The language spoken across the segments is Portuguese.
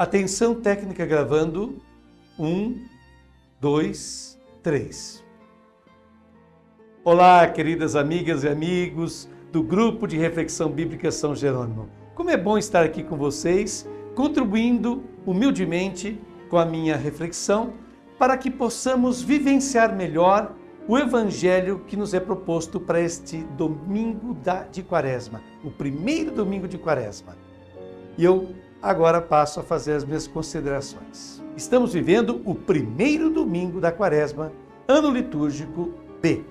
Atenção técnica gravando. 1, 2, 3. Olá, queridas amigas e amigos do Grupo de Reflexão Bíblica São Jerônimo. Como é bom estar aqui com vocês, contribuindo humildemente com a minha reflexão para que possamos vivenciar melhor o Evangelho que nos é proposto para este domingo de Quaresma, o primeiro domingo de Quaresma. E eu agora passo a fazer as minhas considerações. Estamos vivendo o primeiro domingo da Quaresma, ano litúrgico B.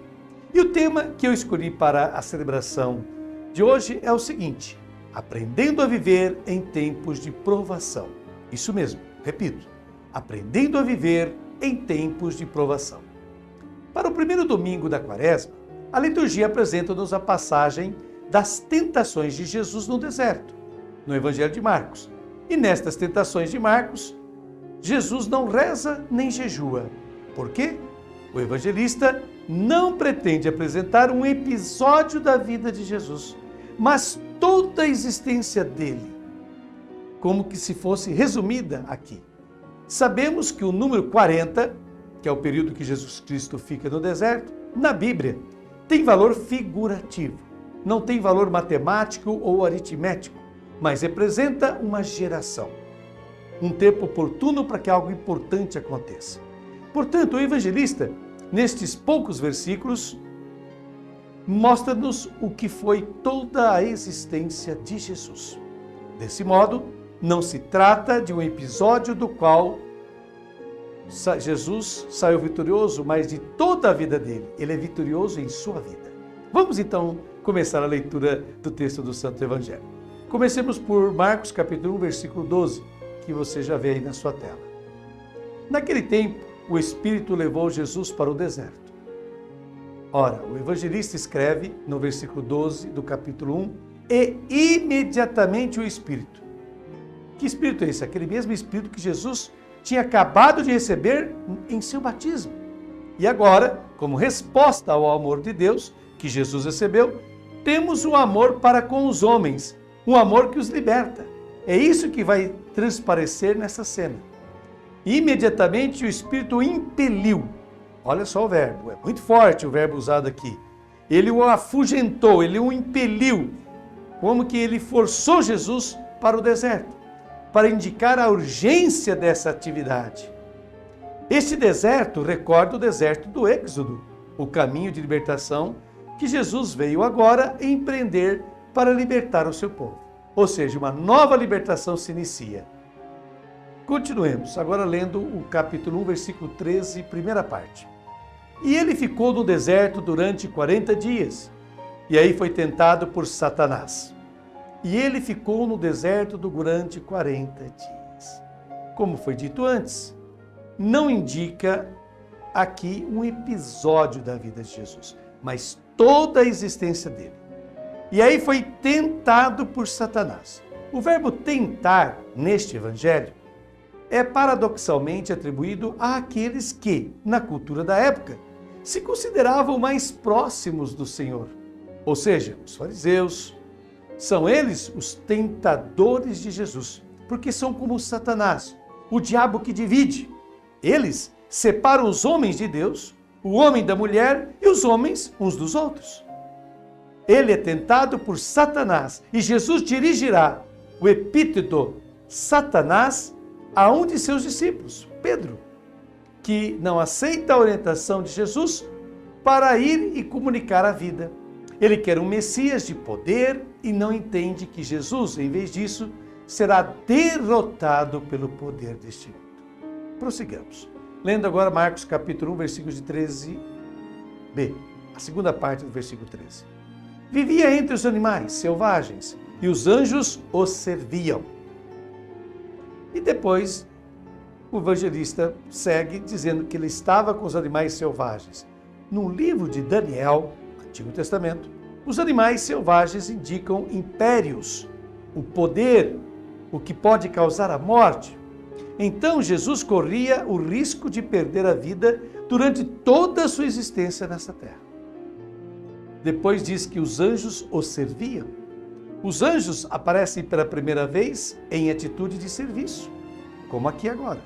E o tema que eu escolhi para a celebração de hoje é o seguinte: aprendendo a viver em tempos de provação. Isso mesmo, repito, aprendendo a viver em tempos de provação. Para o primeiro domingo da Quaresma, a liturgia apresenta-nos a passagem das tentações de Jesus no deserto, no Evangelho de Marcos. E nestas tentações de Marcos, Jesus não reza nem jejua. Por quê? O evangelista não pretende apresentar um episódio da vida de Jesus, mas toda a existência dele, como que se fosse resumida aqui. Sabemos que o número 40, que é o período que Jesus Cristo fica no deserto, na Bíblia, tem valor figurativo, não tem valor matemático ou aritmético, mas representa uma geração, um tempo oportuno para que algo importante aconteça. Portanto, o evangelista, nestes poucos versículos, mostra-nos o que foi toda a existência de Jesus. Desse modo, não se trata de um episódio do qual Jesus saiu vitorioso, mas de toda a vida dele. Ele é vitorioso em sua vida. Vamos então começar a leitura do texto do Santo Evangelho. Comecemos por Marcos capítulo 1, versículo 12, que você já vê aí na sua tela. Naquele tempo, o Espírito levou Jesus para o deserto. Ora, o evangelista escreve no versículo 12 do capítulo 1, e imediatamente o Espírito. Que Espírito é esse? Aquele mesmo Espírito que Jesus tinha acabado de receber em seu batismo. E agora, como resposta ao amor de Deus que Jesus recebeu, temos o amor para com os homens, um amor que os liberta. É isso que vai transparecer nessa cena. Imediatamente o Espírito o impeliu. Olha só o verbo, é muito forte o verbo usado aqui. Ele o afugentou, ele o impeliu, como que ele forçou Jesus para o deserto, para indicar a urgência dessa atividade. Este deserto recorda o deserto do Êxodo, o caminho de libertação que Jesus veio agora empreender para libertar o seu povo. Ou seja, uma nova libertação se inicia. Continuemos, agora lendo o capítulo 1, versículo 13, primeira parte. E ele ficou no deserto durante 40 dias, e aí foi tentado por Satanás. E ele ficou no deserto durante 40 dias. Como foi dito antes, não indica aqui um episódio da vida de Jesus, mas toda a existência dele. E aí foi tentado por Satanás. O verbo tentar, neste evangelho, é paradoxalmente atribuído àqueles que, na cultura da época, se consideravam mais próximos do Senhor. Ou seja, os fariseus. São eles os tentadores de Jesus, porque são como Satanás, o diabo que divide. Eles separam os homens de Deus, o homem da mulher e os homens uns dos outros. Ele é tentado por Satanás e Jesus dirigirá o epíteto Satanás a um de seus discípulos, Pedro, que não aceita a orientação de Jesus para ir e comunicar a vida. Ele quer um Messias de poder e não entende que Jesus, em vez disso, será derrotado pelo poder deste mundo. Prossigamos. Lendo agora Marcos capítulo 1, versículos de 13b, a segunda parte do versículo 13. Vivia entre os animais selvagens e os anjos os serviam. E depois o evangelista segue dizendo que ele estava com os animais selvagens. No livro de Daniel, Antigo Testamento, os animais selvagens indicam impérios, o poder, o que pode causar a morte. Então Jesus corria o risco de perder a vida durante toda a sua existência nessa terra. Depois diz que os anjos o serviam. Os anjos aparecem pela primeira vez em atitude de serviço. como aqui agora.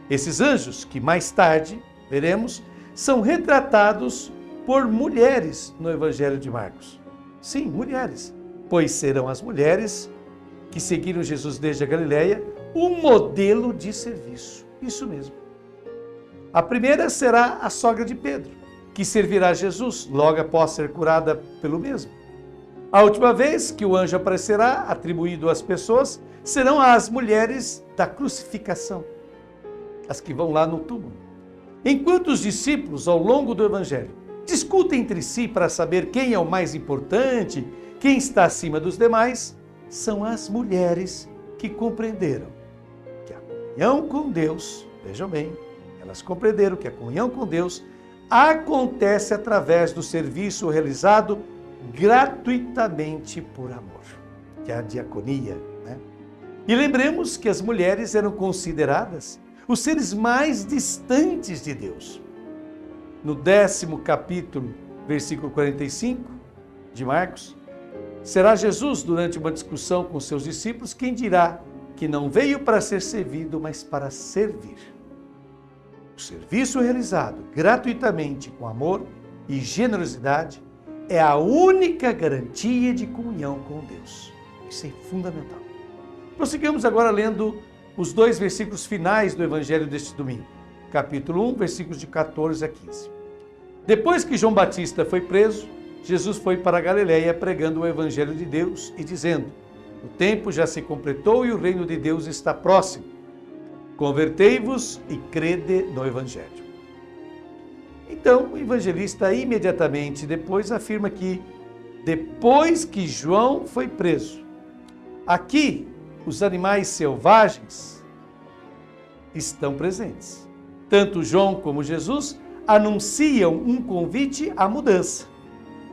Esses anjos, que mais tarde veremos, são retratados por mulheres no Evangelho de Marcos. Sim, mulheres, pois serão as mulheres que seguiram Jesus desde a Galileia um modelo de serviço. Isso mesmo. A primeira será a sogra de Pedro, que servirá a Jesus logo após ser curada pelo mesmo. A última vez que o anjo aparecerá, atribuído às pessoas, serão as mulheres da crucificação, as que vão lá no túmulo. Enquanto os discípulos, ao longo do Evangelho, discutem entre si para saber quem é o mais importante, quem está acima dos demais, são as mulheres que compreenderam que a comunhão com Deus, vejam bem, elas compreenderam que a comunhão com Deus acontece através do serviço realizado gratuitamente por amor, que é a diaconia, né? E lembremos que as mulheres eram consideradas os seres mais distantes de Deus. No 10º capítulo, versículo 45 de Marcos, será Jesus, durante uma discussão com seus discípulos, quem dirá que não veio para ser servido, mas para servir. O serviço realizado gratuitamente com amor e generosidade é a única garantia de comunhão com Deus. Isso é fundamental. Prossigamos agora lendo os 2 versículos finais do Evangelho deste domingo. Capítulo 1, versículos de 14 a 15. Depois que João Batista foi preso, Jesus foi para a Galileia pregando o Evangelho de Deus e dizendo: o tempo já se completou e o reino de Deus está próximo. Convertei-vos e crede no Evangelho. Então, o evangelista imediatamente depois afirma que, depois que João foi preso, aqui os animais selvagens estão presentes. Tanto João como Jesus anunciam um convite à mudança.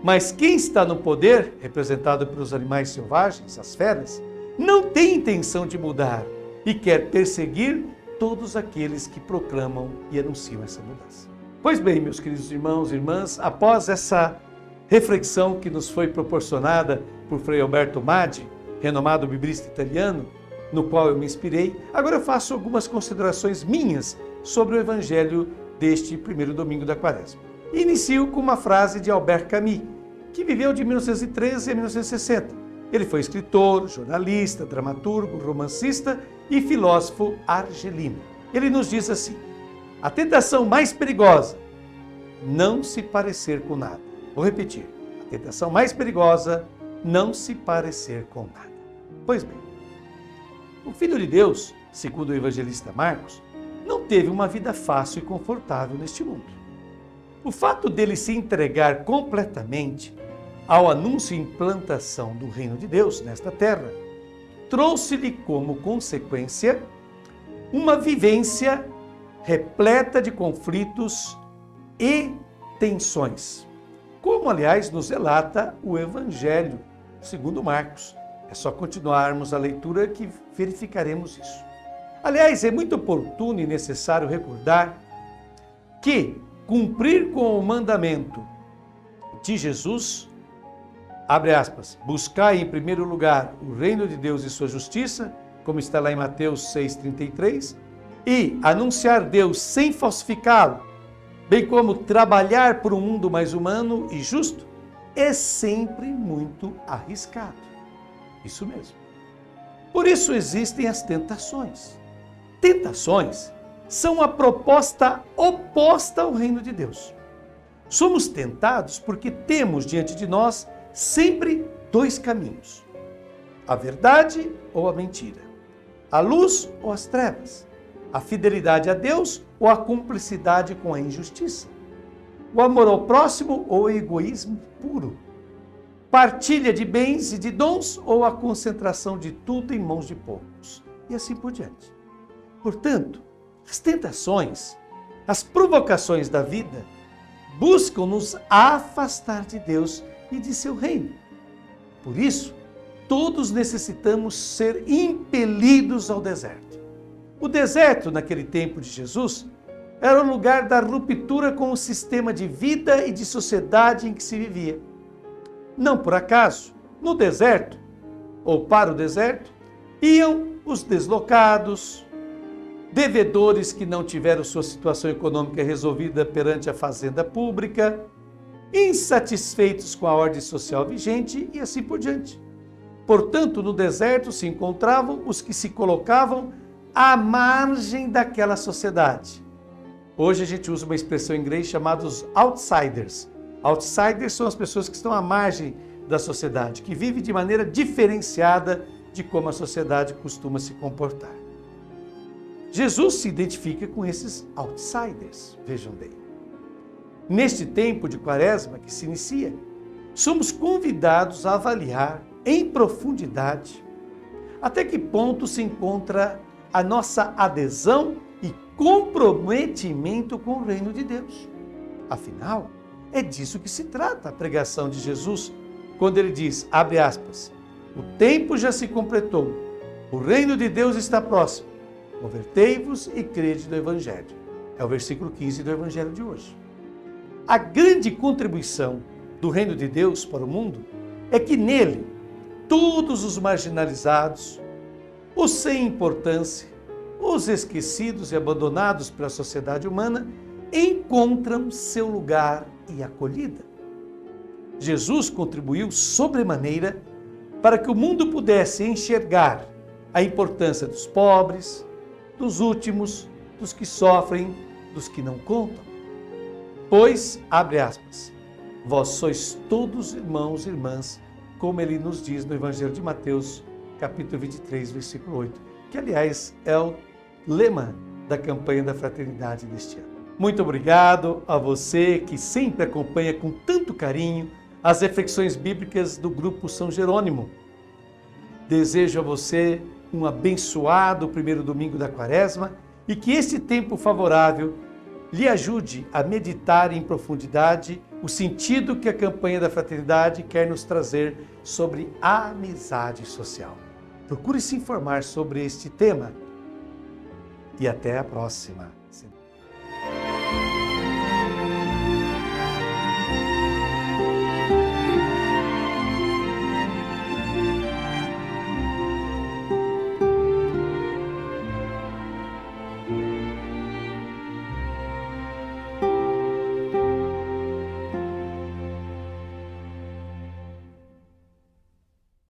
Mas quem está no poder, representado pelos animais selvagens, as feras, não tem intenção de mudar e quer perseguir todos aqueles que proclamam e anunciam essa mudança. Pois bem, meus queridos irmãos e irmãs, após essa reflexão que nos foi proporcionada por Frei Alberto Maggi, renomado biblista italiano, no qual eu me inspirei, agora eu faço algumas considerações minhas sobre o Evangelho deste primeiro domingo da Quaresma. Inicio com uma frase de Albert Camus, que viveu de 1913 a 1960. Ele foi escritor, jornalista, dramaturgo, romancista e filósofo argelino. Ele nos diz assim: a tentação mais perigosa, não se parecer com nada. Vou repetir. A tentação mais perigosa, não se parecer com nada. Pois bem, o Filho de Deus, segundo o evangelista Marcos, não teve uma vida fácil e confortável neste mundo. O fato dele se entregar completamente ao anúncio e implantação do reino de Deus nesta terra, trouxe-lhe como consequência uma vivência repleta de conflitos e tensões, como, aliás, nos relata o Evangelho segundo Marcos. É só continuarmos a leitura que verificaremos isso. Aliás, é muito oportuno e necessário recordar que cumprir com o mandamento de Jesus, abre aspas, buscai em primeiro lugar o reino de Deus e sua justiça, como está lá em Mateus 6,33, e anunciar Deus sem falsificá-lo, bem como trabalhar por um mundo mais humano e justo, é sempre muito arriscado. Isso mesmo. Por isso existem as tentações. Tentações são a proposta oposta ao reino de Deus. Somos tentados porque temos diante de nós sempre 2 caminhos: a verdade ou a mentira, a luz ou as trevas, a fidelidade a Deus ou a cumplicidade com a injustiça, o amor ao próximo ou o egoísmo puro, partilha de bens e de dons ou a concentração de tudo em mãos de poucos, e assim por diante. Portanto, as tentações, as provocações da vida buscam nos afastar de Deus e de seu reino. Por isso, todos necessitamos ser impelidos ao deserto. O deserto, naquele tempo de Jesus, era o lugar da ruptura com o sistema de vida e de sociedade em que se vivia. Não por acaso, no deserto, ou para o deserto, iam os deslocados, devedores que não tiveram sua situação econômica resolvida perante a fazenda pública, insatisfeitos com a ordem social vigente e assim por diante. Portanto, no deserto se encontravam os que se colocavam à margem daquela sociedade. Hoje a gente usa uma expressão em inglês chamada os outsiders. Outsiders são as pessoas que estão à margem da sociedade, que vivem de maneira diferenciada de como a sociedade costuma se comportar. Jesus se identifica com esses outsiders, vejam bem. Neste tempo de Quaresma que se inicia, somos convidados a avaliar em profundidade até que ponto se encontra a nossa adesão e comprometimento com o reino de Deus. Afinal, é disso que se trata a pregação de Jesus, quando ele diz, abre aspas, o tempo já se completou, o reino de Deus está próximo, convertei-vos e crede no Evangelho. É o versículo 15 do Evangelho de hoje. A grande contribuição do reino de Deus para o mundo é que nele todos os marginalizados, os sem importância, os esquecidos e abandonados pela sociedade humana encontram seu lugar e acolhida. Jesus contribuiu sobremaneira para que o mundo pudesse enxergar a importância dos pobres, dos últimos, dos que sofrem, dos que não contam. Pois, abre aspas, vós sois todos irmãos e irmãs, como ele nos diz no Evangelho de Mateus, capítulo 23, versículo 8, que, aliás, é o lema da campanha da fraternidade deste ano. Muito obrigado a você que sempre acompanha com tanto carinho as reflexões bíblicas do Grupo São Jerônimo. Desejo a você um abençoado primeiro domingo da Quaresma e que esse tempo favorável lhe ajude a meditar em profundidade o sentido que a campanha da fraternidade quer nos trazer sobre a amizade social. Procure se informar sobre este tema e até a próxima.